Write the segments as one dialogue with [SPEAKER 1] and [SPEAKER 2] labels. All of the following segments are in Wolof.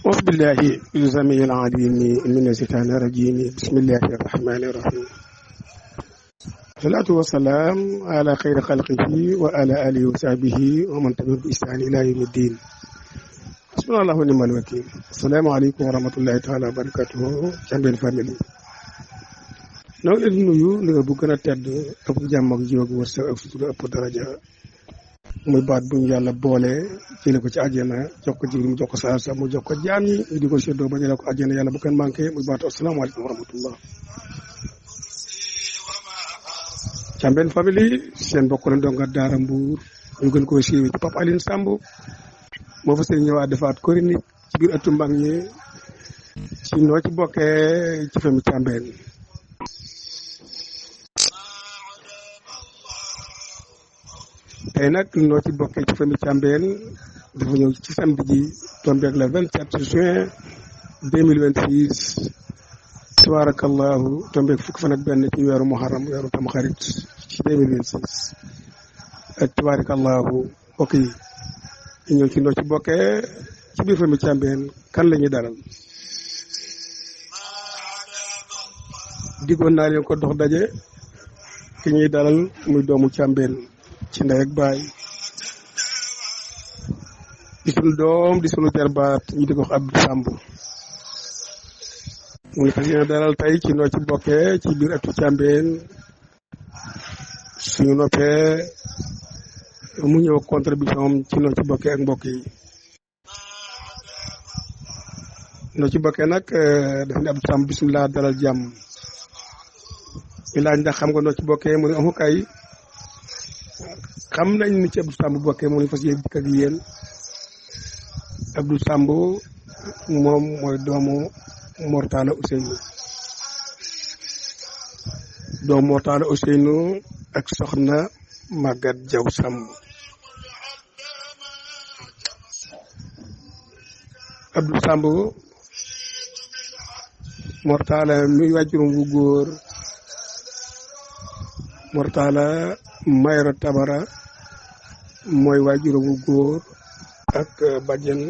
[SPEAKER 1] أعوذ بالله السميع العليم من الشيطان الرجيم بسم الله الرحمن الرحيم الصلاة والسلام على خير خلقه وعلى آله وصحبه ومن تبعهم بإحسان إلى يوم الدين حسبنا الله ونعم الوكيل السلام عليكم ورحمة الله تعالى وبركاته Thiamène family noo ngi leen di nuyu nuyoo bu gën a tedd ëpp jàmm ak jiw ak wërsëg ak sutura ëpp daraja muy baat bu ñu yàlla boole jëlee ko ci àjjana jox ko jiw mu jox ko saa mu jox ko jaam ñi ñu di ko séddoo ba ñu ko àjjana yàlla bu kenn manqué muy baatu asalaamaaleykum wa rahmatullah. Thiamène family seen bokk na donga daara Mbuur ñu gën koo siiwee ci Pape Aline Samb moo fa seen ñëwaat defaat chronique ci biir ëttu mbag ñi ci noo ci bokkee ci famille Thiamène. tey nag noo ci bokkee ci famille Thiamène dafa ñëw ci samedi ji tombé ak le 27 juin 2026 tabarakallahu tombé ak fukki fan ak benn ci weeru muharram weeru tamxarit ci 2026 ak tabarakallahu mbokk yi ñu ñëw ci noo ci bokkee ci biir famille Thiamène kan la ñuy dalal diggoon naa leen ko dox daje ki ñuy dalal muy doomu Thiamène ci ndey ak baay di sunu doom di sunu jarbaat ñu di ko wax Abdou Samb mu ngi fas yéene dalal tey ci noo ci bokkee ci biir ëttu Thiamène suñu noppee mu ñëw contribution am ci noo ci bokkee ak mbokk yi noo ci bokkee nag daf ne Abdou Samb bisimilah dalal jàmm ñu laaj ndax xam nga noo ci bokkee mu ne amu kay xam nañ ni ci Abdou Samb bokkee moo ñu fas yéene dikk ak yéen Abdou Samb moom mooy doomu Mortala Ousseynou ak soxna Maguette Diaw Samb Abdou Samb Mortala mi wàjjurum bu góor Mortala Mayoro Tabara mooy waajuram wu góor ak bàjjen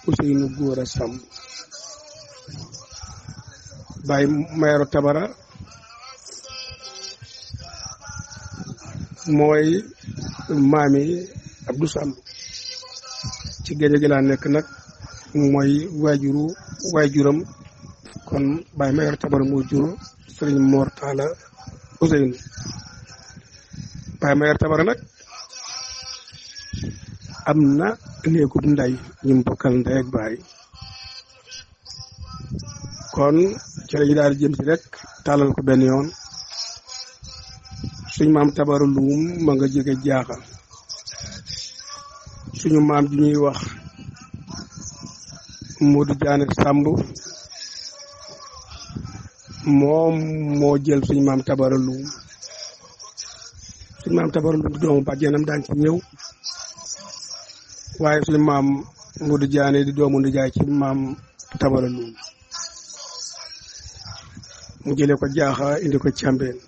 [SPEAKER 1] Ousseynou Góora Samb baay Mayoro Tabara mooy maami Abdou Samb ci géej gi laa nekk nag mooy waajuram kon baay Mayoro Tabara moo jur Sëriñ Mortala Ousseynou baay Mayoro Tabara nag am na néegub nday ñu bokkal ndey ak baay kon ci lañu daal di jëm si rek tàllal ko benn yoon suñu maam Tabara Luum ma nga jóge jaaxa suñu maam ji ñuy wax Modou Diané Samb moom moo jël suñu maam Tabara Luum suñu maam Tabara Luum di doomu bàjjenam daan ci ñëw waaye suñu maam Modou Diané di doomu ndijaay ci maam Tabara Luum mu jëlee ko jaaxa indi ko Thiamène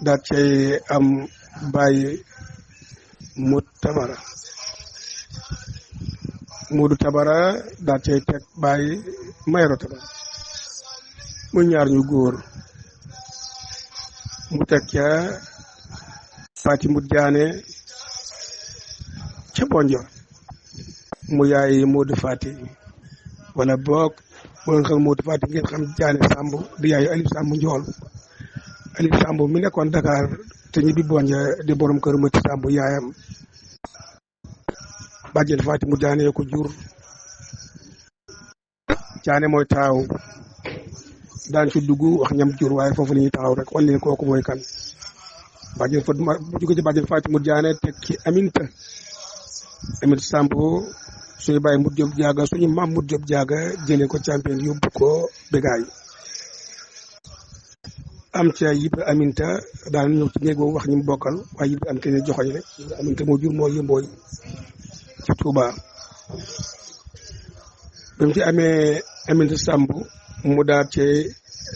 [SPEAKER 1] daat cay am bàyyi Modou Tabara daat cay teg bàyyi Mayoro Tabara mu ñaar ñu góor mu teg ca Faati Modou Diané ca Bondior mu yaay Modou Fati wala boog boo nga xam Modou Fati ngeen xam Diané Samb di yaayu Aliou Samb njool Aliou Samb mi nekkoon Dakar te ñibbi Bondior di borom kër Mati Samb yaayam bàjjen Fati mu Diané ko jur Diané mooy taaw daan ci dugg wax ñam jur waaye foofu la ñuy taxaw rek wan leen kooku mooy kan bàjjen fa bu jóge ci bàjjen Fati mu Diané teg ci Aminta Samb suñu bàyyi Modou Diop Diaga suñu maam Modou Diop Diaga jëlee ko Thiamène yóbbu ko Bégaay am ca Yibra Aminta daan ñëw ci néeg boobu wax ñu mu bokkal waaye Yibra am kenn joxoñ rek Yibra Aminta moo jur moo yëmbooy ci Touba ba mu ci amee Aminta Samb mu daal ci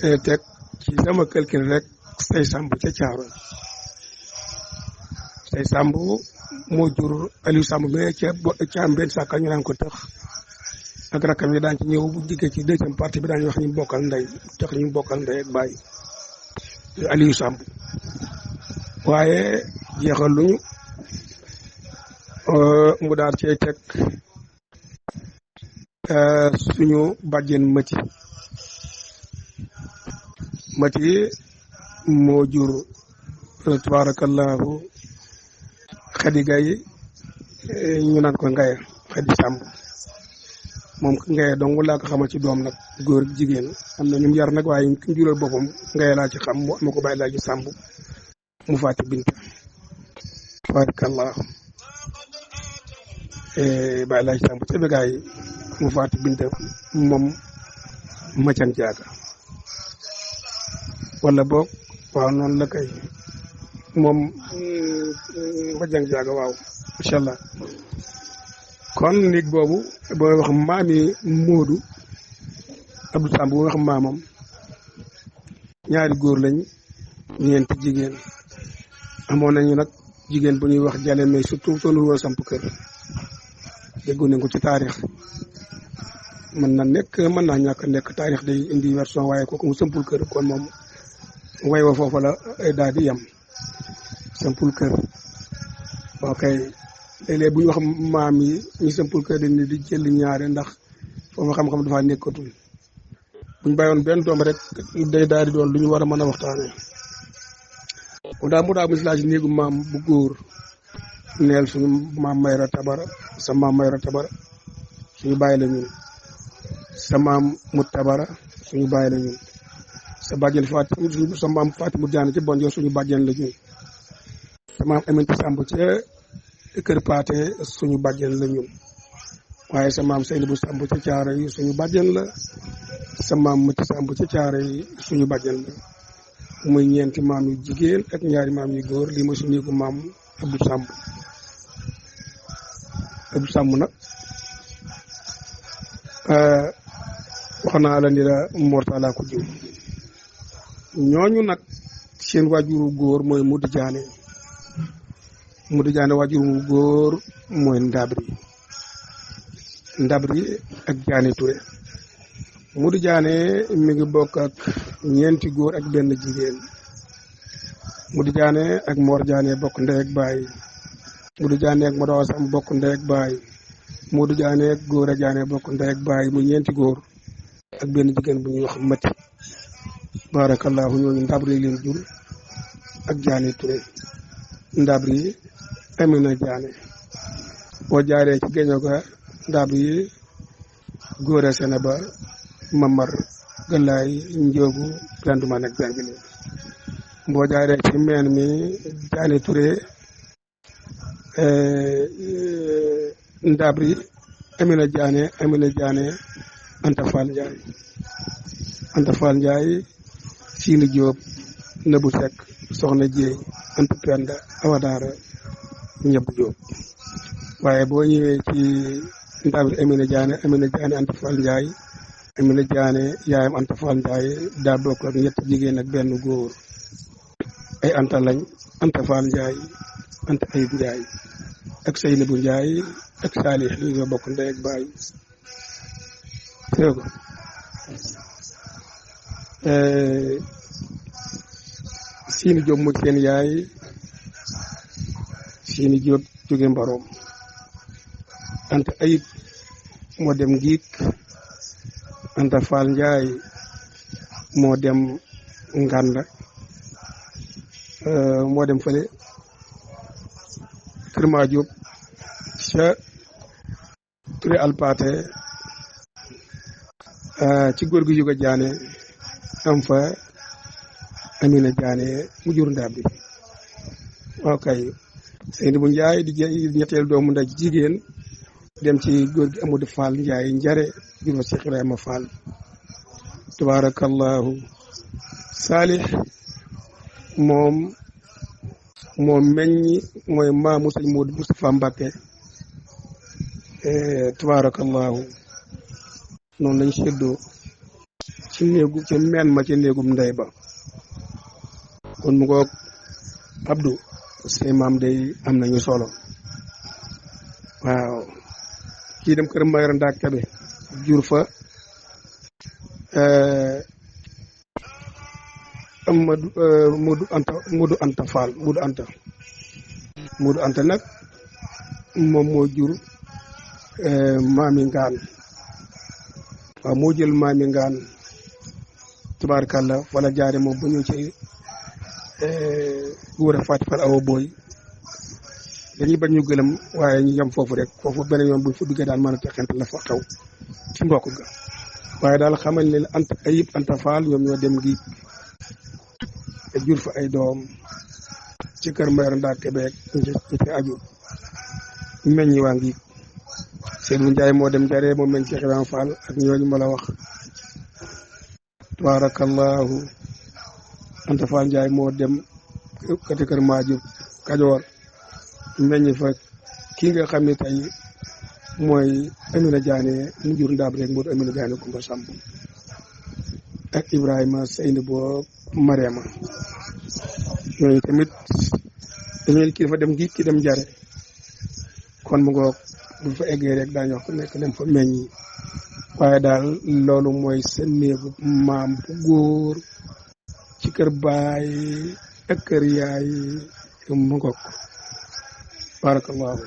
[SPEAKER 1] teg ci sama calcul rek say Samb ca Caaroy say Samb moo jur Aliou Samb mais ca am benn sàkka ñu naan ko tëx ak rakam yi daan ci ñëw bu diggee ci deuxième partie bi daañu wax ñu bokkal ndey tax ñu bokkal ndey ak bàyyi Aliou Samb waaye jeexal luñu mu daal cee teg suñu bàjjen mati moo jur tabarakallahu Xadi Gay ñu naan ko Ngaya Xadi Samb moom Ngaya dong laa ko xamal ci doom nag góor ak jigéen am na ñu yar nag waaye ki jural boppam Ngaya laa ci xam mu ama ko bàyyi laa ci Samb mu faati binta tabarakallahu bàyyi laa ci Samb ca begaay mu faati binta moom macan jaaga wala boog waaw noonu la kay moom macan jaaga waaw incha allah kon néeg boobu booy wax maami Moodu Abdou Samb booy wax maamam ñaari góor lañ ñeenti jigéen amoon nañu nag jigéen bu ñuy wax jale mais surtout soo nuru woon samp kër déggoon nañ ko ci taarix mën na nekk mën naa ñàkk nekk taarix day indi version waaye kooku mu sampul kër kon moom way wa foofu la daal di yem sampul kër ok léeg-léeg bu ñu wax maam yi ñu sampul kër dañ di jël ñaare ndax foofu xam-xam dafa nekkatul buñ bàyyoon benn doom rek day daal di doon lu ñu war a mën a waxtaanee mu daa mislaaj néegu maam bu góor neel suñu maam Mayra Tabara sa maam Mayra Tabara suñu bàyyi la ñun sa maam mu Tabara suñu bàyyi la ñun sa bàjjen Faati sa maam Faati mu Jaane ci Bonjoor suñu bàjjen la ñun sa maam Aminta Samb ca Kër Paate suñu bàjjen la ñun waaye sa maam Seydou Samb ca Caare yi suñu bàjjen la sa maam Mati Samb ca Caare yi suñu bàjjen la muy ñeenti maam yu jigéen ak ñaari maam yu góor lii mooy suñu néegu maam Abdou Samb nag wax naa la ni la Mortala ko jur ñooñu nag seen waajuru góor mooy Mudu Jaane waajuru góor mooy Ndabri ak Jaane Touré Mudu Jaane mi ngi bokk ak ñeenti góor ak benn jigéen Mudu Jaane ak Mor Jaane bokk ndey ak baay Mudu Jaane ak Madawa Samb bokk ndey ak baay Mudu Jaane ak Góora Jaane bokk ndey ak baay mu ñeenti góor ak benn jigéen bu ñuy wax Mati barakallahu ñooñu Ndabri leen jur ak Jaane Touré Ndabri Amina Jaane boo jaaree ci géño ga Ndabri Góora Seneba Mamar Galaay Njóogu Ganduma nag jàngile boo jaaree ci meen mi Jaane Touré Ndabri Amina Jaane Anta Fall Njaay Siini Jóob Nëbu Sekk Soxna Jéey Anta Penda Awadaara ñëpp Jóob waaye boo ñëwee ci Ndabri Amina Jaane Anta Fall Njaay Amina Jaane yaayam Anta Fall Njaay daa bokk ak ñetti jigéen ak benn góor ay Anta lañ Anta Fall Njaay Anta Ayib Njaay ak Seynabu Njaay ak Saalix yi ñoo bokk ndey ak baay ko Siini Jóob mu seen yaay Siini Jóob jóge Mbaroom Anta Ayib moo dem Ngiik Anta Fall Njaay moo dem Nganda moo dem fële Kër Ma Jóob ca Touré Alpaate ci góor gi Juga Jaane am fa Amina Jaane mu jur Ndabri ok Seynabou Njaay di ñetteel doomu ndey jigéen dem ci góor gi Amadou Fall Njaay njare jur Cheikh Ibrahima Fall tabarakallahu Saalix moom meññi mooy maamu sëñ Moodu Moustapha Mbàkke tabarakallahu noonu lañ séddoo ci néegu ci meen ma ci néegum ndey ba kon mu ngoog Abdou say maam day am nañu solo waaw kii dem kër Mayoro Ndak Kebe jur fa Modou Anta Fall Modou Anta nag moom moo jur maami Ngaan waaw moo jël maami Ngaan tubaarkàlla wala jaare moom bu ñëw ci góor a Faati Fall Awa Boy dañuy bañ ñu gëlëm waaye ñu yem foofu rek foofu beneen yoon buñ fa duggee daal mën a texante la fa xew ci mbokk ga waaye daal xamal ne Anta Ayib Anta Fall ñoom ñoo dem gi jur fa ay doom ci kër Mayoro Ndak Kebe ci te aju meññi waa ngi Seydou Ndiaye moo dem jaree moo meñ ci Ibrahima Fall ak ñooñu ma la wax tabarakallahu Anta Fall Ndiaye moo dem kati kër Maaju Kajoor meññ fa kii nga xam ne tey mooy Amina Diané mu jur ndaab rek mu Amina Diané Kumba Samb ak Ibrahima Seyni boo Mariama ñooñu tamit dañu kii dafa dem gi ki dem jare kon mu ngoog bu fa eggee rek daañu wax ku nekk dem fa meññi waaye daal loolu mooy seen néegu maam bu góor ci kër baay ak kër yaay mu ngoog barakallahu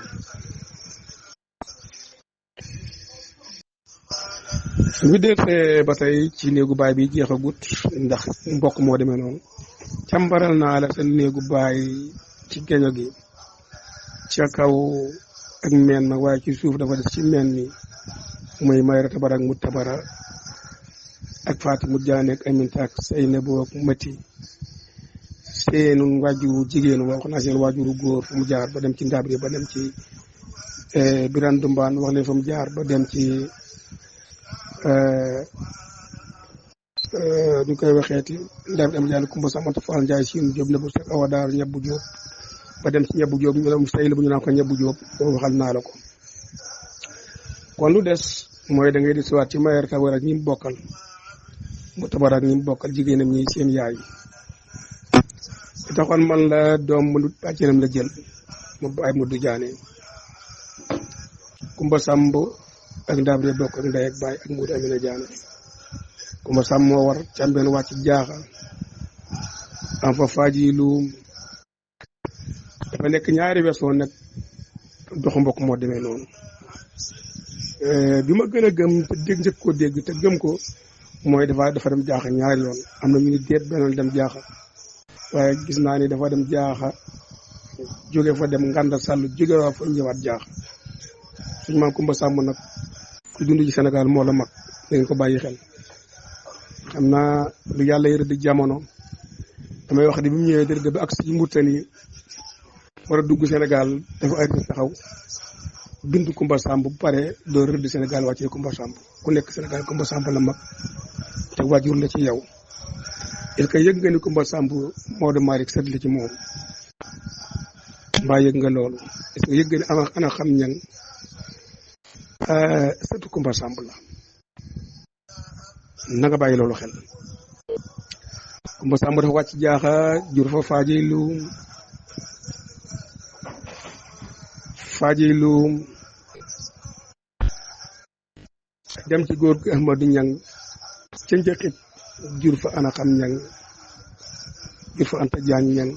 [SPEAKER 1] su ñu deetee ba tey ci néegu baay bi jeexagut ndax mbokk moo demee noonu càmbaral naa la sa néegu baay ci geño gi ca kaw ak meen ma waaye ci suuf dafa des ci meen ni muy Mayoro Tabara ak mu Tabara ak Faati mu Jaane ak Aminta ak Seynabu ak Mati seenu waajuru jigéenu wax naa seen waajuru góor fu mu jaar ba dem ci Ndabri ba dem ci Biran Dumbaan wax leen fa mu jaar ba dem ci ñu koy waxeeti Ndabri am Jaane Kumba Samanta Fall Njaay Siin Jóob Nebu Sekk Awa Daar Ñebbu Jóob ba dem ci Ñebbu Jóob ñu dem Seynabu ñu naan ko Ñebbu Jóob boobu waxal naa la ko kon lu des mooy da ngay di siwaat ci Mayoro Tabara ak ñi mu bokkal mu Tabara ak ñi mu bokkal jigéenam ñi seen yaay taxoon man la doom mu bàjjenam la jël mu bàyyi mu du jaane Kumba Samb ak Ndabri bokk ak ndey ak baay ak Muudu Amina Jaane Kumba Samb moo war càmbeen wàcc jaaxa am fa faaji luum dafa nekk ñaari weesoo nag doxu mbokk moo demee noonu bi ma gën a gëm te dégg njëkk koo dégg te gëm ko mooy dafa dem jaaxa ñaari yoon am na ñu ni déet benn dem jaaxa waaye gis naa ni dafa dem jaaxa jóge fa dem Nganda Sall jóge waa fa ñëwaat jaaxa suñu maam Kumba Samb nag ku dund ci Sénégal moo la mag da ngeen ko bàyyi xel xam naa lu yàlla yërë di jamono damay wax di bi mu ñëwee dërëg ba ak si Mauritanie war a dugg Sénégal dafa ay taxaw bindu Kumba Samb bu pare doo rëdd Sénégal wàccee Kumba Samb ku nekk Sénégal Kumba Samb la mag te waajur la ci yow est-ce que yëg nga ni Kumba Samb Maodo Malick sët la ci moom mbaa yëg nga loolu est-ce que yëg nga ni ana xam ñan sëtu Kumba Samb la na nga bàyyi loolu xel Kumba Samb dafa wàcc jaaxa jur fa faaji luum dem ci góor gi Ahmadu Ñang ca njëkkit jur fa ana xam ñang jur fa Anta Jaañ ñang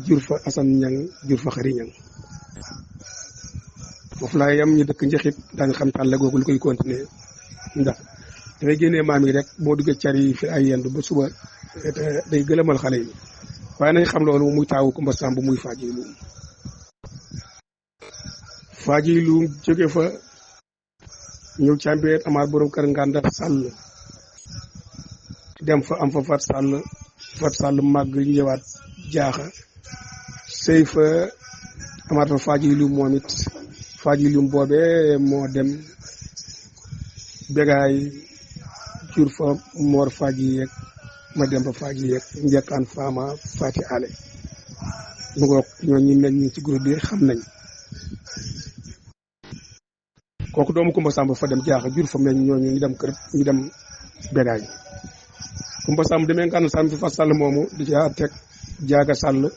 [SPEAKER 1] jur fa Asan ñang jur fa Xari ñang foofu laa yam ñu dëkk njëkkit daañu xam tànn googu lu koy continuer ndax dafay génnee maam yi rek boo duggee car yi fi ay yendu ba suba day gëlëmal xale yi waaye nañ xam loolu muy taawu Kumba Samb muy faaji luum jóge fa ñëw càmbeet amaat borom kër Nganda Sall dem fa am fa fat sàll màgg ñëwaat jaaxa sëy fa amaat fa faaji luum moom it faaji luum boobee moo dem begaay jur fa moor faaji yeeg ma dem ba faaji yeeg njëkkaan faama faati ale mu ngoog ñoo ñi mel ñi ci groupe bi xam nañ kooku doomu Kumba Samb fa dem jaaxa jur fa meñ ñooñu ñu dem kër ñu dem Begaay Kumba Samb demee Ngana Samb fi fa sàll moomu di ca teg jaaga sàll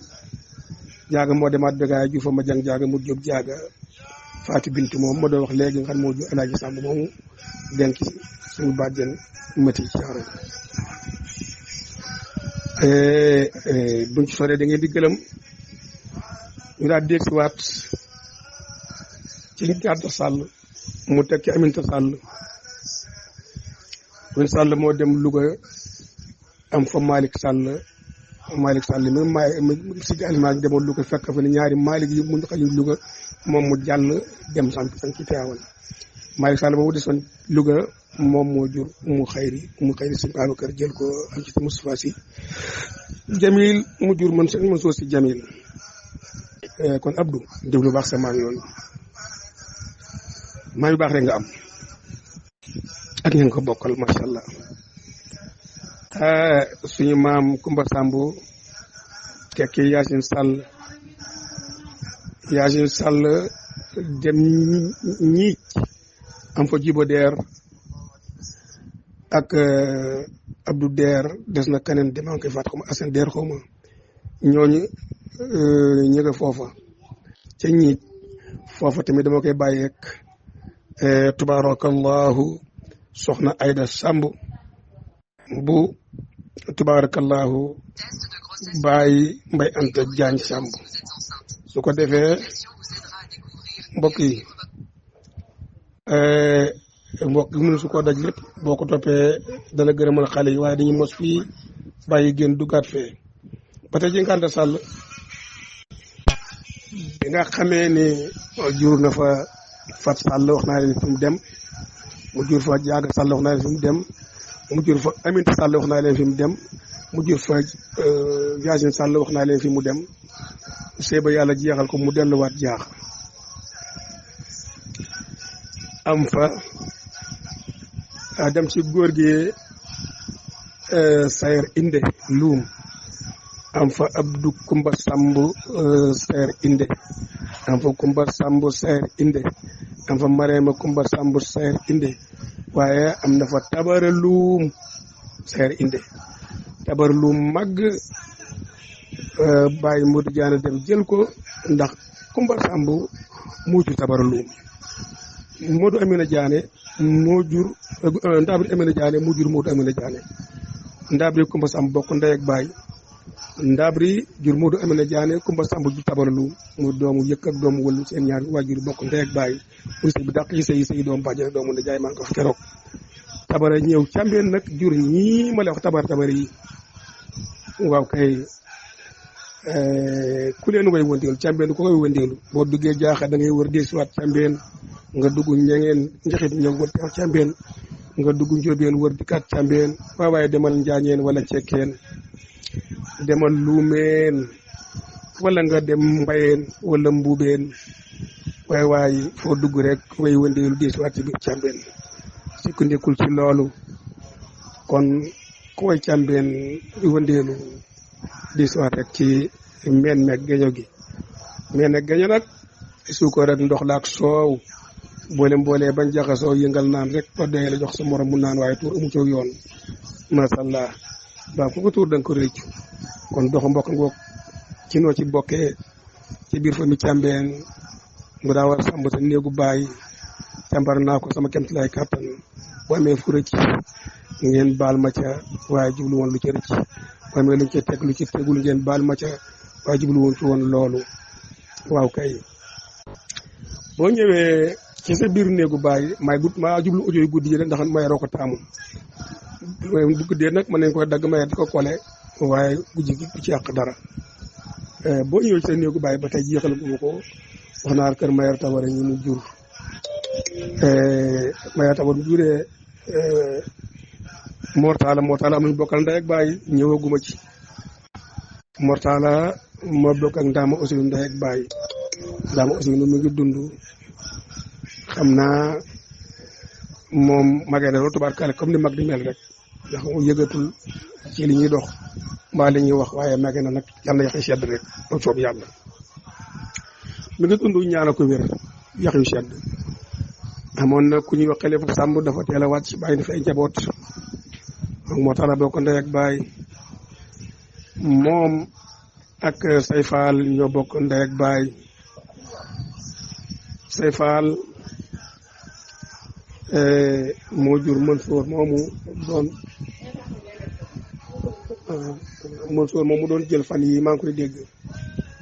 [SPEAKER 1] jaaga moo demaat Begaay ju fa ma jàng jaaga mu jóg jaaga Faati Bintu moom ma doon wax léegi nga xam moo ju Alaaji Samb moomu denc suñu bàjjen mati ci xaram buñ ci soree da ngeen di gëlëm ñu daal déeg si waat ci Gàdda Sall mu teg ci Aminta Sall Aminta Sall moo dem Louga am fa Malick Sall même si aliment demoon Louga fekk fa ne ñaari Malick yi mu xañu Louga moom mu jàll dem sant ci Tiwaawan Malick Sall boobu desoon Louga moom moo jur mu xayri si Babacar jël ko am ci Moustapha Sy Jamil mu jur man soo si Jamil kon Abdou déglu baax sa maam yooyu maam yu baax rek nga am ak ña nga ko bokkal macha allah suñu maam Kumba Samb tekki Yacine Sall dem ñiic am fa Jibo Der ak Abdou Der des na keneen dem koy faat xaw ma Assane Der xaw ma ñooñu ñu nga foofa ca ñiic foofa tamit dama koy bàyyeek tubarakallahu soxna Ayda Samb bu tubarakallahu bàyyi Mbay Anta Jaañ Samb su ko defee mbokk yi mënu su ko daj lépp boo ko toppee dana gërëmal xale yi waaye dañuy mos fii bàyyi génn duggaat fee ba tey ji Nganda Sall bi nga xamee ni jur na fa Fat Sall wax naa leen fi mu dem mu jur fa Jaaga Sall wax naa leen fi mu dem mu jur fa Aminta Sall wax naa leen fi mu dem mu jur fa Yacine Sall wax naa leen fi mu dem seeba yàlla jeexal ko mu delluwaat jaax am fa dem ci góor gi Sayer Inde Luum am fa Abdou Kumba Samb Sayer Inde am fa Kumba Samb Sayer Inde am fa Marema Kumba Samb Sayer Inde waaye am na fa Tabara Luum Sayer Inde Tabara Luum màgg bàyyi Modou Diané dem jël ko ndax Kumba Samb moo jur Tabara Luum Modou Amina Diané moo jur Ndabri Amina Diané moo jur Modou Amina Diané Ndabri Kumba Samb bokk ndey ak baay Ndabri jur Modou Amina Diané Kumba Samb jur Tabara Luum mu doomu yëkk ak doomu wëllu seen ñaar waajur bokk ndey ak baay muy sëy bi dàq yi sëy doomu bàjjen doomu nda jaay maa ngi ko fa keroog Tabara ñëw càmbeen nag jur ñii ma la wax tabara yi waaw kay ku leen way wëndeelu càmbeen ko koy wëndeelu boo duggee jaaxa da ngay wër desuwaat càmbeen nga dugg ñangeen njaxit ñëw wër teew càmbeen nga dugg njóobeen wër di kat càmbeen waaye demal njaañeen wala cekkeen demal luumeen wala nga dem mbayeen wala mbuubeen waaye foo dugg rek way wëndeelu desuwaat ci biir càmbeen sukkandikul ci loolu kon ku way càmbeen wëndeelu desuwaat rek ci meen meeg geño gi meen ak geño nag suukar ak ndox la ak soow mboolee bañ jaxasoo yëngal naan rek ba doy la jox sa morom mu naan waaye tuur amu ci yoon macha allah waaw ku ko tuur da nga ko rëccu kon doxu mbokk ngoog ci noo ci bokkee ci biir fa mi càmbeen mu daa war a sàmm sa néegu baay càmbar naa ko sama kemt lay kàttan bu amee fu rëcc ngeen baal ma ca waaye jublu woon lu ci rëcc bu amee luñ ca teg lu ci tegul ngeen baal ma ca waaye jublu woon ci woon loolu waaw kay boo ñëwee ci sa biir néegu baay maa jublu audio yu guddi yi rek ndax ma yaroo ko taamu bu guddee nag mën nañ koy dagg ma di ko kole waaye guddi gi du ci yàq dara boo ñëwee ci sa néegu baay ba tey jeexal gu ko wax naa kër Mayar Tabara ñi mu jur Mayar Tabara mu juree Mortala am nañu bokkal ndey ak baay ñëwaguma ci Mortala moo bokk ak Ndama Ousseynou ndey ak baay Ndama Ousseynou mi ngi dund xam naa moom magee na loolu tubaarkàlla comme ni mag di mel rek ndax mu yëgatul ci li ñuy dox mbaa li ñuy wax waaye magee na nag yàlla na yax yu sedd rek ba soob yàlla mi ngi dund ñaana ko wér yax yu sedd amoon na ku ñuy wax Xalifa Samb dafa teel a wàcc bàyyi na fi ay njaboot moo tax la bokk ndey ak baay moom ak say faal ñoo bokk ndey ak baay say faal moo jur Mansour moomu doon jël fan yi maa ngi koy dégg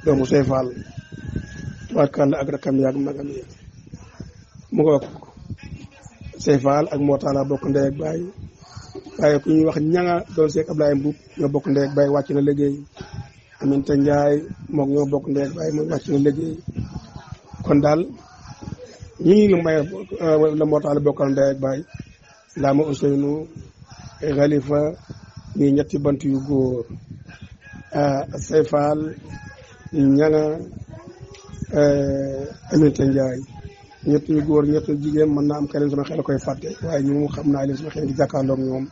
[SPEAKER 1] doomu say faal tubaarkàlla ak rakam yaag magam yi mu ngoog say faal ak moo tax la bokk ndey ak baay waaye ku ñuy wax ñanga doon seeg Ablaye Mbuub ñoo bokk ndey ak baay wàcc na liggéey Aminta Njaay moom ñoo bokk ndey ak baay mooy wàcc na liggéey kon daal ñi la may la moo tax la bokkal ndey ak baay Lama Ousseynou Xalifa ñuy ñetti bant yu góor say faal ñanga Aminta Njaay ñett ñu góor ñett ñu jigéen mën naa am keneen sama xel koy fàtte waaye ñu xam naa leen sama xel ngi jàkkaarloog ñoom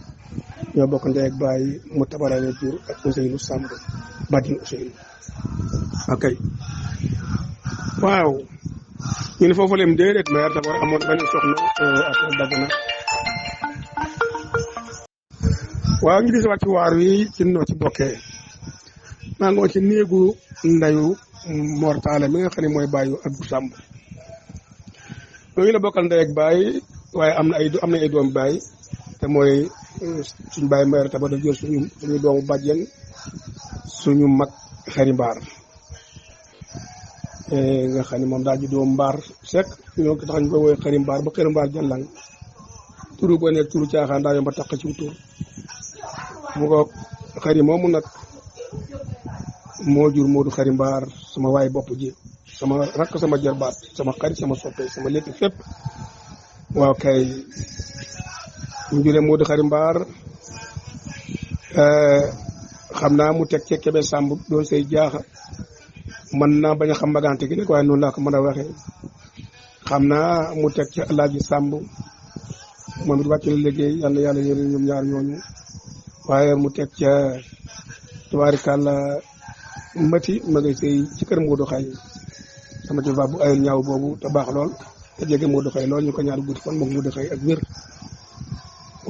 [SPEAKER 1] ñoo bokk ndey ak baay mu tabarale jur ak Ousseynou Samb Badine Ousseynou ok waaw ñu ne foofu leen déedéet mais dafa war amoon benn soxna après dagg na waaw ñu di waat ci waar wi ci noo ci bokkee maa ngoon ci néegu ndayu mortale mi nga xam ne mooy bàyyu ak bu Samb ñooñu la bokkal ndey ak baay waaye am na ay doom baay te mooy suñu baay mayar taba da jël suñu doomu bàjjen suñu mag xari mbaar nga xam ne moom daal ji doomu mbaar sekk ñoo ko tax ñu koy woowee xari mbaar ba xari mbaar jàllang turu boo nekk turu caaxaan daa yomb ba taq ci tur mu ko xari moomu nag moo jur Moodu xari mbaar sama waay bopp ji sama rakk sama jarbaat sama xarit sama soppe sama lépp fépp waaw kay mu juree Moodu xari mbaar xam naa mu teg ci Kebe Samb doon say jaaxa mën naa bañ a xam magante gi nag waaye noonu laa ko mën a waxee xam naa mu teg ci Alaaji Samb moom it wàcc na liggéey yàlla yàlla yéen ñoom ñaar ñooñu waaye mu teg ca tubaarikàlla mati ma ngay sëy ci kër Moodu xay sama jabar bu ayul ñaaw boobu te baax lool te jege Moodu xay lool ñu ko ñaar guddi fan moom Moodu xay ak wér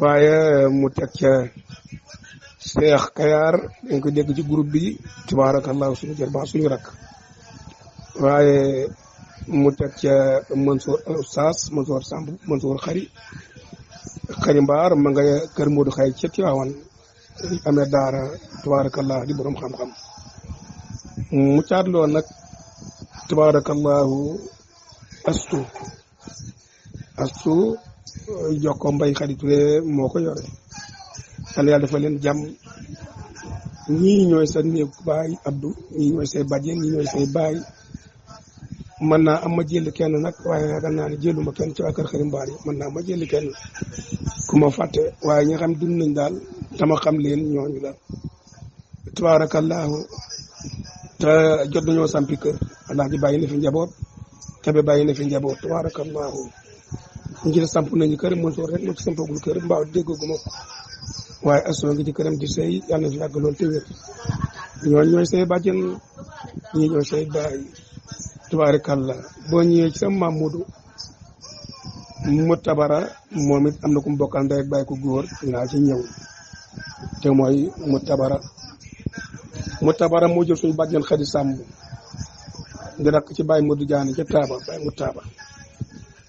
[SPEAKER 1] waaye mu teg ca Cheikh Kayar dañ ko dégg ci groupe bi tabarakallahu suñu jarbaat suñu rakk waaye mu teg ca Mansour Oustaz Mansour Samb Mansour xari mbaar ma nga kër Moodu xay ca Tiwaawan amee daara tabarakallah di borom xam-xam mu caatloo nag tabarakallahu astu jokko mbay xariture moo ko yore yàlla yàlla dafa leen jàmm ñii ñooy sa néeg baay Abdou ñii ñooy say bàjjen ñii ñooy say baay mën naa am ma jël kenn nag waaye yaakaar naa ne jëluma kenn ci waa kër xari mbaar yi mën naa ma jël kenn ku ma fàtte waaye ñi nga xam dund nañ daal dama xam leen ñooñu la tabarakallahu te jot nañoo sampi kër Alaaji bàyyi na fi njaboot Kebe bàyyi na fi njaboot tabarakallahu ñu ci samp nañu kër Mansour rek moo ci sampagul kër mbaaw déggaguma ko waaye asoo ngi ci këram di sëy yàlla na fi yàgg lool te wér ñooñu ñooy say bàjjen ñii ñooy say baay tabarakallah boo ñëwee ci sa Mamadou mu tabara moom it am na ku mu bokkal ndey ak baay ku góor dinaa ci ñëw te mooy mu tabara moo jël suñu bàjjen Xadi Samb di rakk ci Baye Modou Diané ca Taaba Baye mu Taaba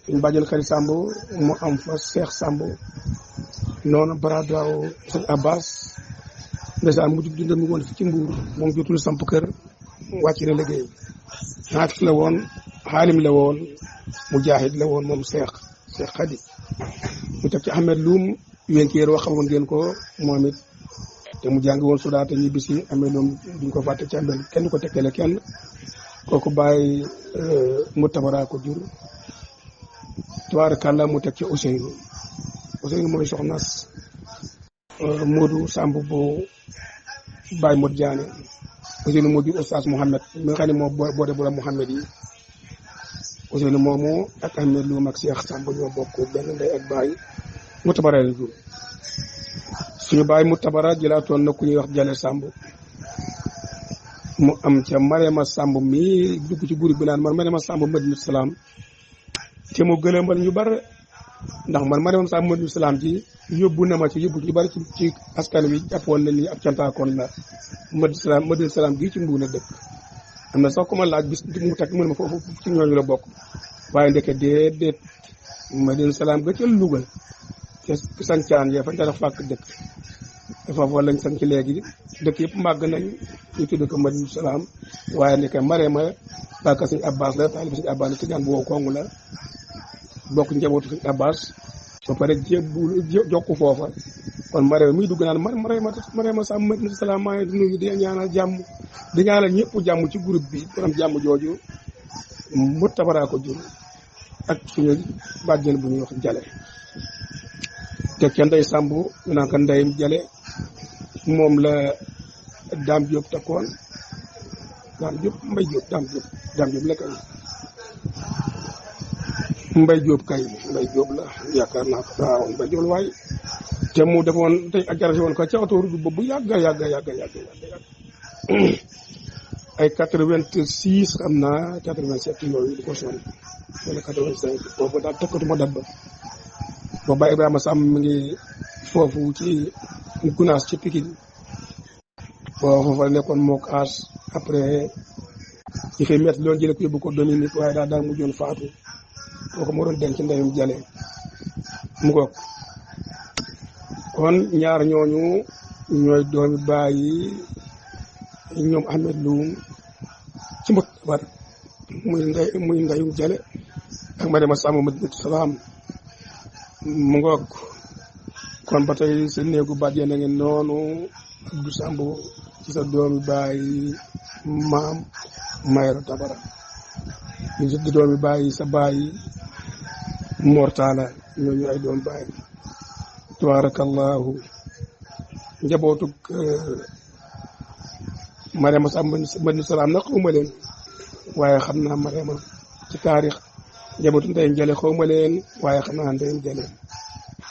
[SPEAKER 1] suñu bàjjen Xadi Samb mu am fa Cheikh Samb noonu baradaaw sëñ Abbas ndeysaan mu jug dundam mi woon fi ci Mbuur moom jotul samp kër wàcc na liggéey xaafis la woon xaalim la woon mujaahid la woon moom Cheikh Xadi mu teg ci Ahmed Loum wenkeer wax xamoon ngeen ko moom it te mu jàng woon Sudaata ñibbisi Ahmed Loum duñ ko fàtte ci Ahmed kenn ko tekkale kenn kooku bàyyi mu tabara ko jur tabaarakàlla mu teg ci Ousseynou mooy soxnas Modou Samb bu Baye Modou Diané Ousseynou moo jur Oustaz Mouhamed mi nga xam ne moo boode bu la Mouhamed yi Ousseynou moomu ak Ahmed Loum ak Cheikh Samb ñoo bokk benn ndey ak baay mu tabara la jur suñu baay mu tabara jëlaatoon na ku ñuy wax Jale Samb mu am ca Marema Samb mi dugg ci groupe bi naan man Marema Samb Madina Salaam te mu gëlëmbal ñu bare ndax man Mariama Samb Madina Salaam ji yóbbu na ma ci yóbbu ci bari ci askan wi jàppoon na ni ab cantaakoon la Madina Salaam gii ci Mbuur la dëkk am na sax ku ma laaj bis mu teg mën ma foofu ci ñooñu la bokk waaye ndeke déedéet Madina Salaam ga ca Louga ca sancaan ya fañ ca def fàkk dëkk foofu lañ sanc léegi dëkk yëpp màgg nañ ñu tudd ko Madina Salaam waaye ndeke Mariama bàkka Sëñ Abbas la taalibe Sëñ Abbas la ci ñaan bu wow kongu la bokk njabootu Sëñ Abbas ba pare jokku foofa kon Mariama muy dugg naan Mariama Samb Madina Salaam maa ngi nuyu di ñaanal jàmm di ñaanal ñëpp jàmm ci groupe bi borom jàmm jooju mu tabaraa ko jur ak suñu bàjjen bu ñuy wax Jale te ca Ndey Samb ñu naan ko Ndey Jale moom la Dame Diop takkoon Dame Diop Mbaye Diop Dame Diop la kay Mbaye Diop la yaakaar naa ko waaw Mbaye Diop la waaye te mu defoon tey ak jarasi woon ko ca autoroute boobu yàgg ay 86 xam naa 87 yooyu di ko sonn wala 85 boobu daal tokkatuma dat ba booba Ibrahima Samb mi ngi foofu ci Gunaas ci Pikine foofu fa nekkoon mook aas après ci fi met loon jële ko yóbbu ko Dominique waaye daal mujjoon faatu kooku moo doon denc Ndeyum Jale mu ngoog kon ñaar ñooñu ñooy doomi bàyyi ñoom Ahmed Loum ci mbot bar muy Ndeyum Jale ak Mariama Samb Madina Salaam mu ngoog kon ba tey sa néegu bàjjen na ngeen noonu Abdou Samb ci sa doomi bàyyi maam Mayoro Tabara ñu si doomi bàyyi sa bàyyi Mortala ñooñu ay doom bàyyi tabarakallahu njabootuk Mariama Samb Madina Salaam nag xawma leen waaye xam naa Mariama ci taarix njabootu Ndeyum Jale xawma leen waaye xam naa Ndeyum Jale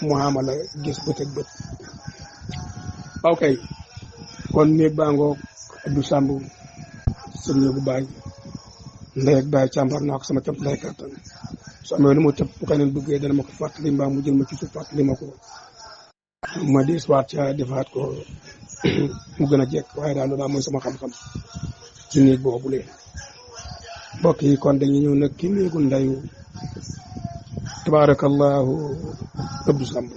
[SPEAKER 1] muamala gis bët ak bët ok kon néeg baa ngoog Abdou Samb sa néegu baay ndey ak baay càmbar naa ko sama cant lay kàttan su amee lu ma tëb bu keneen bëggee dana ma ko fàttali mbaa mu jël ma ci suuf fàttali ma ko ma dis waat ca defaat ko mu gën a jekk waaye daal loolu mooy sama xam-xam ci néeg boobu lee mbokk yi kon dañuy ñëw nag ki néegu ndeyu tabarakallahu Abdou Samb